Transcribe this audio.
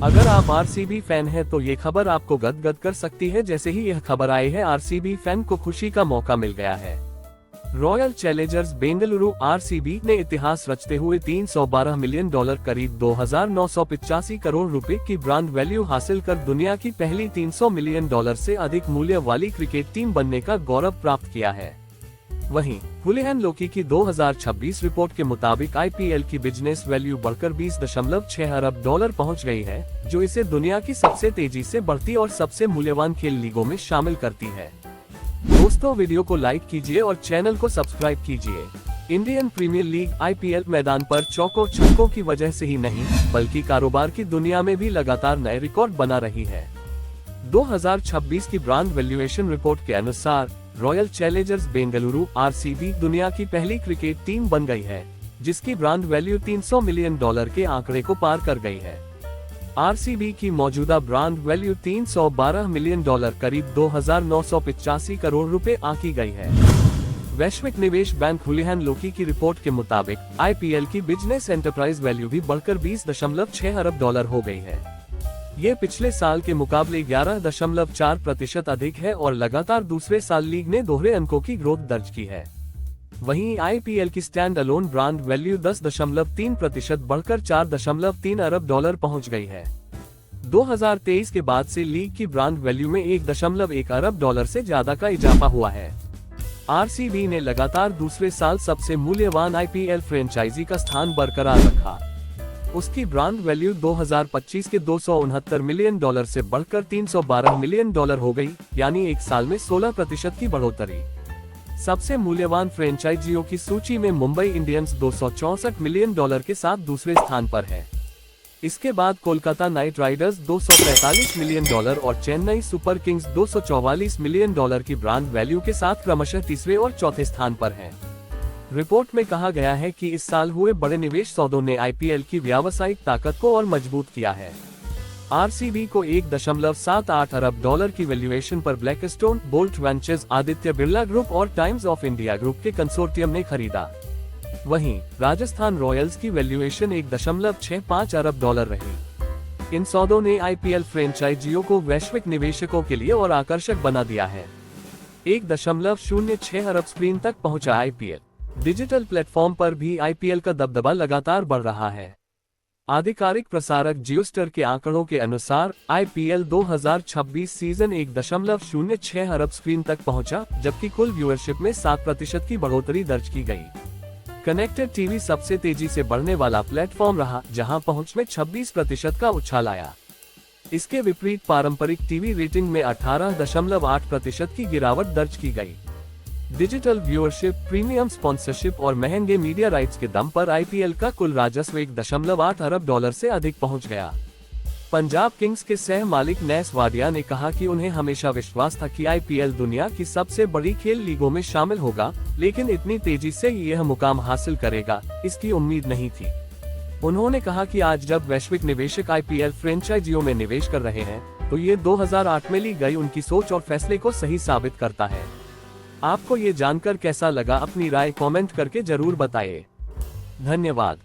अगर आप RCB fan हैं तो ये खबर आपको गदगद कर सकती है। जैसे ही यह खबर आई है, आरसीबी फैन को खुशी का मौका मिल गया है। रॉयल चैलेंजर्स बेंगलुरु आरसीबी ने इतिहास रचते हुए $312 मिलियन करीब 2,985 करोड़ रुपए की ब्रांड वैल्यू हासिल कर दुनिया की पहली $300 मिलियन से अधिक मूल्य वाली क्रिकेट टीम बनने का गौरव प्राप्त किया है। वहीं हुलिहन लोकी की 2026 रिपोर्ट के मुताबिक आईपीएल की बिजनेस वैल्यू बढ़कर $20.6 अरब पहुंच गई है, जो इसे दुनिया की सबसे तेजी से बढ़ती और सबसे मूल्यवान खेल लीगों में शामिल करती है। दोस्तों, वीडियो को लाइक कीजिए और चैनल को सब्सक्राइब कीजिए। इंडियन प्रीमियर लीग आईपीएल मैदान पर चौकों छक्कों की वजह से ही नहीं, बल्कि कारोबार की दुनिया में भी लगातार नए रिकॉर्ड बना रही है। 2026 की ब्रांड वैल्यूएशन रिपोर्ट के अनुसार रॉयल चैलेंजर्स बेंगलुरु आरसीबी दुनिया की पहली क्रिकेट टीम बन गई है, जिसकी ब्रांड वैल्यू $300 मिलियन के आंकड़े को पार कर गई है। आरसीबी की मौजूदा ब्रांड वैल्यू $312 मिलियन करीब 2,985 करोड़ रुपए आंकी गई है। वैश्विक निवेश बैंक हुलिहन लोकी की रिपोर्ट के मुताबिक आईपीएल की बिजनेस एंटरप्राइज वैल्यू भी बढ़कर $20.6 अरब हो गई है। ये पिछले साल के मुकाबले 11.4% अधिक है और लगातार दूसरे साल लीग ने दोहरे अंकों की ग्रोथ दर्ज की है। वहीं आईपीएल की स्टैंड अलोन ब्रांड वैल्यू 10.3% बढ़कर $4.3 अरब पहुंच गई है। 2023 के बाद से लीग की ब्रांड वैल्यू में $1.1 अरब से ज्यादा का इजाफा हुआ है। आरसीबी ने लगातार दूसरे साल सबसे मूल्यवान आईपीएल फ्रेंचाइजी का स्थान बरकरार रखा। उसकी ब्रांड वैल्यू 2025 के $269 मिलियन से बढ़कर $312 मिलियन हो गई, यानी एक साल में 16% की बढ़ोतरी। सबसे मूल्यवान फ्रेंचाइजियों की सूची में मुंबई इंडियंस $264 मिलियन के साथ दूसरे स्थान पर है। इसके बाद कोलकाता नाइट राइडर्स $245 मिलियन और चेन्नई सुपर किंग्स $244 मिलियन की ब्रांड वैल्यू के साथ क्रमशः तीसरे और चौथे स्थान पर हैं। रिपोर्ट में कहा गया है कि इस साल हुए बड़े निवेश सौदों ने आईपीएल की व्यावसायिक ताकत को और मजबूत किया है। आरसीबी को $1.78 अरब की वैल्यूएशन पर Blackstone, bolt ventures, Aditya Birla group और टाइम्स ऑफ इंडिया ग्रुप के कंसोर्टियम ने खरीदा। वहीं राजस्थान रॉयल्स की वैल्यूएशन $1.65 अरब रही। इन सौदों ने आईपीएल फ्रेंचाइजियों को वैश्विक निवेशकों के लिए और आकर्षक बना दिया है। 1.06 अरब स्क्रीन तक पहुंचा आईपीएल। डिजिटल प्लेटफॉर्म पर भी आईपीएल का दबदबा लगातार बढ़ रहा है। आधिकारिक प्रसारक जियोस्टर के आंकड़ों के अनुसार आईपीएल 2026 सीजन 1.06 अरब स्क्रीन तक पहुंचा, जबकि कुल व्यूअरशिप में 7% की बढ़ोतरी दर्ज की गई। कनेक्टेड टीवी सबसे तेजी से बढ़ने वाला प्लेटफॉर्म रहा, जहां पहुंच में 26% का उछाल आया। इसके विपरीत पारंपरिक टीवी रेटिंग में 18.8% की गिरावट दर्ज की गई। डिजिटल व्यूअरशिप, प्रीमियम स्पॉन्सरशिप और महंगे मीडिया राइट्स के दम पर आईपीएल का कुल राजस्व $1.8 अरब से अधिक पहुंच गया। पंजाब किंग्स के सह मालिक नैस वाडिया ने कहा कि उन्हें हमेशा विश्वास था कि आईपीएल दुनिया की सबसे बड़ी खेल लीगों में शामिल होगा, लेकिन इतनी तेजी से यह मुकाम हासिल करेगा, इसकी उम्मीद नहीं थी। उन्होंने कहा कि आज जब वैश्विक निवेशक आईपीएल फ्रेंचाइजियों में निवेश कर रहे हैं, तो ये 2008 में ली गई उनकी सोच और फैसले को सही साबित करता है। आपको ये जानकर कैसा लगा? अपनी राय कमेंट करके जरूर बताइए। धन्यवाद।